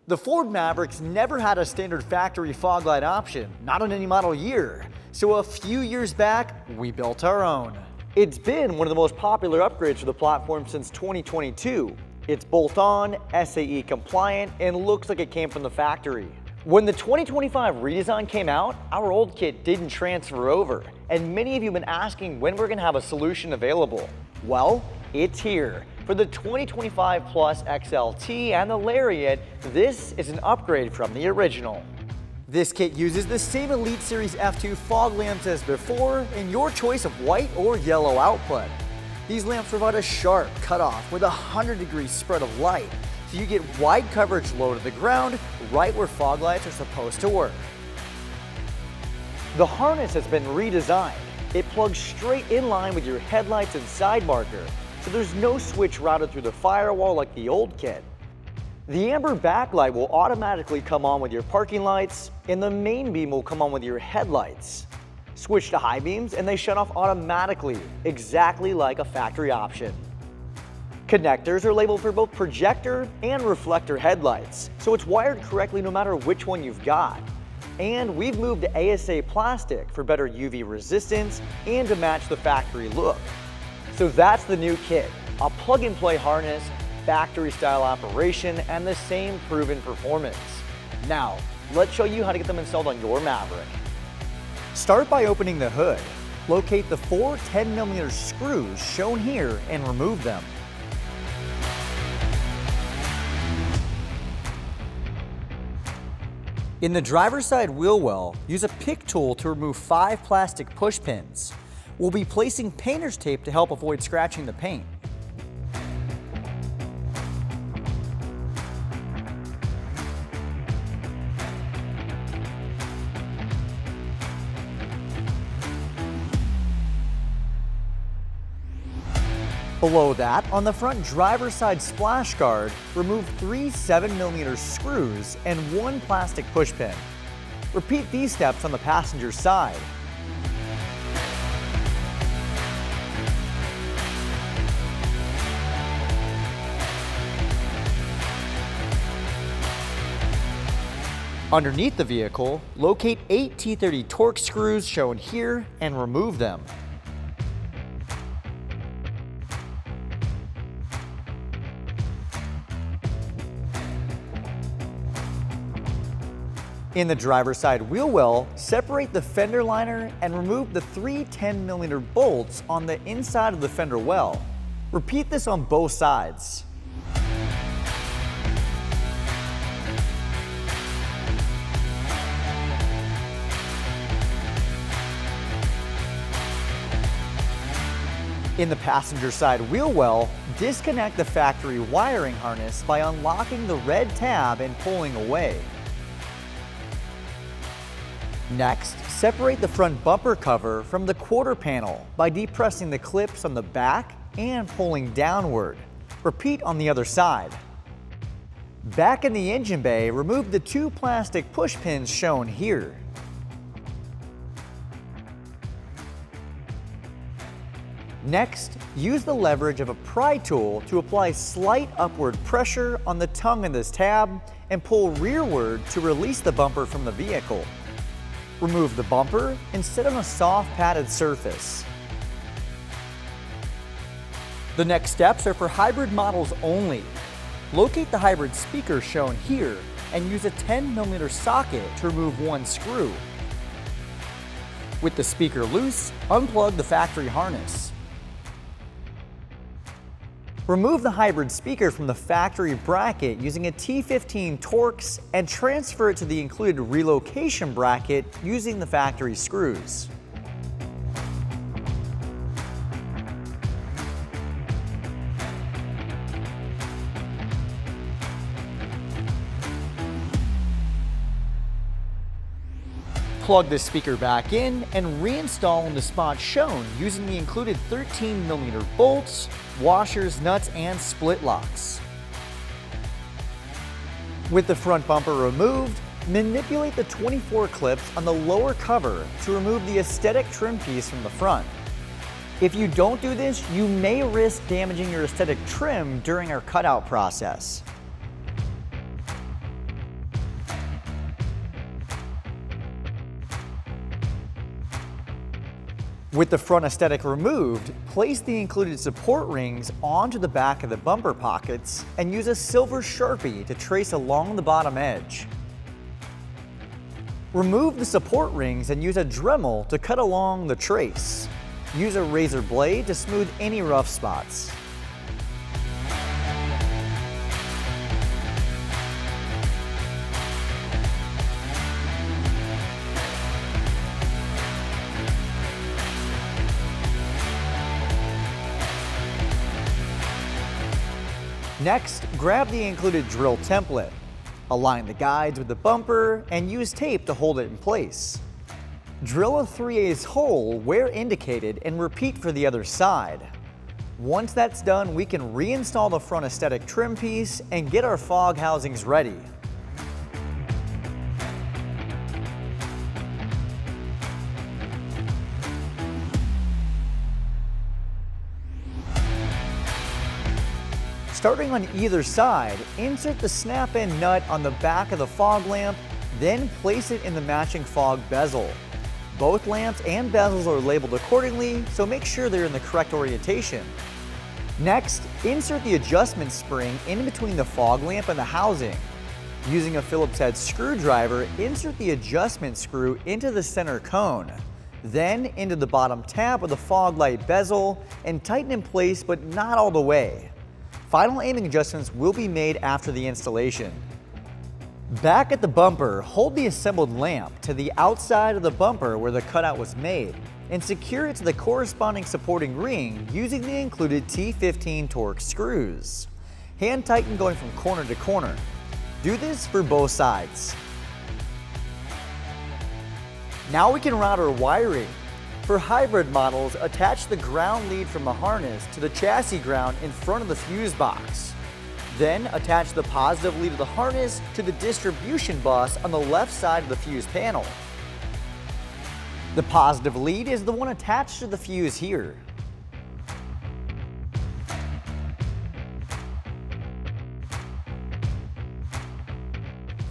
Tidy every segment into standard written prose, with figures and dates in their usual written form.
The Ford Mavericks never had a standard factory fog light option, not on any model year. So a few years back, we built our own. It's been one of the most popular upgrades for the platform since 2022. It's bolt-on, SAE compliant, and looks like it came from the factory. When the 2025 redesign came out, our old kit didn't transfer over, and many of you have been asking when we're gonna have a solution available. Well, it's here. For the 2025 Plus XLT and the Lariat, this is an upgrade from the original. This kit uses the same Elite Series F2 fog lamps as before in your choice of white or yellow output. These lamps provide a sharp cutoff with a 100-degree spread of light, so you get wide coverage low to the ground, right where fog lights are supposed to work. The harness has been redesigned. It plugs straight in line with your headlights and side marker, so there's no switch routed through the firewall like the old kit. The amber backlight will automatically come on with your parking lights, and the main beam will come on with your headlights. Switch to high beams and they shut off automatically, exactly like a factory option. Connectors are labeled for both projector and reflector headlights, so it's wired correctly no matter which one you've got. And we've moved to ASA plastic for better UV resistance and to match the factory look. So that's the new kit, a plug-and-play harness, factory-style operation, and the same proven performance. Now, let's show you how to get them installed on your Maverick. Start by opening the hood. Locate the 4 10mm screws shown here and remove them. In the driver's side wheel well, use a pick tool to remove 5 plastic push pins. We'll be placing painter's tape to help avoid scratching the paint. Below that, on the front driver's side splash guard, remove 3 7mm screws and 1 plastic push pin. Repeat these steps on the passenger side. Underneath the vehicle, locate 8 T30 torque screws shown here and remove them. In the driver's side wheel well, separate the fender liner and remove the 3 10mm bolts on the inside of the fender well. Repeat this on both sides. In the passenger side wheel well, disconnect the factory wiring harness by unlocking the red tab and pulling away. Next, separate the front bumper cover from the quarter panel by depressing the clips on the back and pulling downward. Repeat on the other side. Back in the engine bay, remove the 2 plastic push pins shown here. Next, use the leverage of a pry tool to apply slight upward pressure on the tongue of this tab and pull rearward to release the bumper from the vehicle. Remove the bumper and sit on a soft padded surface. The next steps are for hybrid models only. Locate the hybrid speaker shown here and use a 10mm socket to remove 1 screw. With the speaker loose, unplug the factory harness. Remove the hybrid speaker from the factory bracket using a T15 Torx and transfer it to the included relocation bracket using the factory screws. Plug the speaker back in and reinstall in the spot shown using the included 13mm bolts, washers, nuts, and split locks. With the front bumper removed, manipulate the 24 clips on the lower cover to remove the aesthetic trim piece from the front. If you don't do this, you may risk damaging your aesthetic trim during our cutout process. With the front aesthetic removed, place the included support rings onto the back of the bumper pockets and use a silver Sharpie to trace along the bottom edge. Remove the support rings and use a Dremel to cut along the trace. Use a razor blade to smooth any rough spots. Next, grab the included drill template. Align the guides with the bumper and use tape to hold it in place. Drill a 3/8 hole where indicated and repeat for the other side. Once that's done, we can reinstall the front aesthetic trim piece and get our fog housings ready. Starting on either side, insert the snap-in nut on the back of the fog lamp, then place it in the matching fog bezel. Both lamps and bezels are labeled accordingly, so make sure they're in the correct orientation. Next, insert the adjustment spring in between the fog lamp and the housing. Using a Phillips head screwdriver, insert the adjustment screw into the center cone, then into the bottom tab of the fog light bezel and tighten in place but not all the way. Final aiming adjustments will be made after the installation. Back at the bumper, hold the assembled lamp to the outside of the bumper where the cutout was made and secure it to the corresponding supporting ring using the included T15 Torx screws. Hand tighten going from corner to corner. Do this for both sides. Now we can route our wiring. For hybrid models, attach the ground lead from the harness to the chassis ground in front of the fuse box. Then attach the positive lead of the harness to the distribution bus on the left side of the fuse panel. The positive lead is the one attached to the fuse here.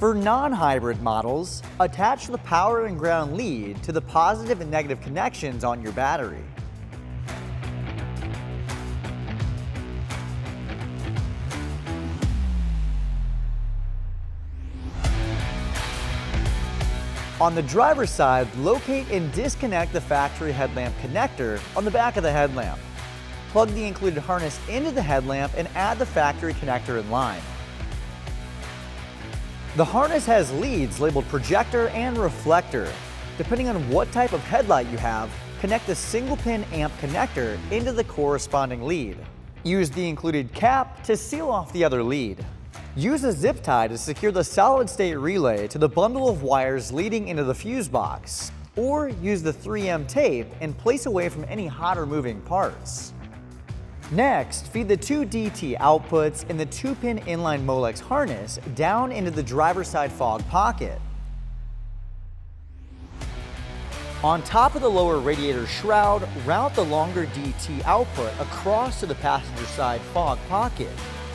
For non-hybrid models, attach the power and ground lead to the positive and negative connections on your battery. On the driver's side, locate and disconnect the factory headlamp connector on the back of the headlamp. Plug the included harness into the headlamp and add the factory connector in line. The harness has leads labeled projector and reflector. Depending on what type of headlight you have, connect the single pin amp connector into the corresponding lead. Use the included cap to seal off the other lead. Use a zip tie to secure the solid state relay to the bundle of wires leading into the fuse box, or use the 3M tape and place away from any hot or moving parts. Next, feed the two DT outputs in the 2-pin inline Molex harness down into the driver's side fog pocket. On top of the lower radiator shroud, route the longer DT output across to the passenger side fog pocket.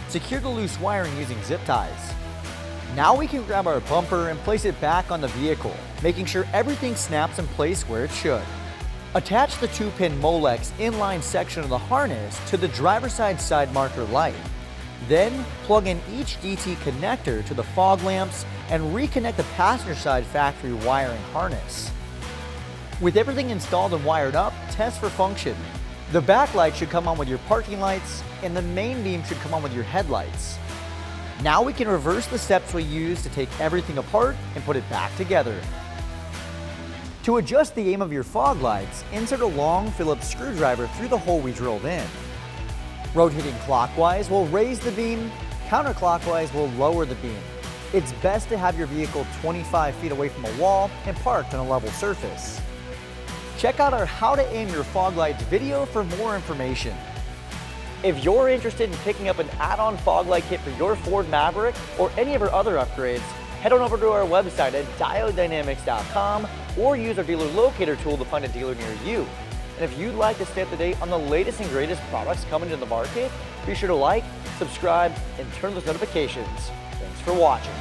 Secure the loose wiring using zip ties. Now we can grab our bumper and place it back on the vehicle, making sure everything snaps in place where it should. Attach the 2-pin Molex inline section of the harness to the driver's side marker light. Then plug in each DT connector to the fog lamps and reconnect the passenger side factory wiring harness. With everything installed and wired up, test for function. The backlight should come on with your parking lights and the main beam should come on with your headlights. Now we can reverse the steps we used to take everything apart and put it back together. To adjust the aim of your fog lights, insert a long Phillips screwdriver through the hole we drilled in. Rotating clockwise will raise the beam, counterclockwise will lower the beam. It's best to have your vehicle 25 feet away from a wall and parked on a level surface. Check out our How to Aim Your Fog Lights video for more information. If you're interested in picking up an add-on fog light kit for your Ford Maverick or any of our other upgrades, head on over to our website at diodedynamics.com or use our dealer locator tool to find a dealer near you. And if you'd like to stay up to date on the latest and greatest products coming to the market, be sure to like, subscribe, and turn those notifications. Thanks for watching.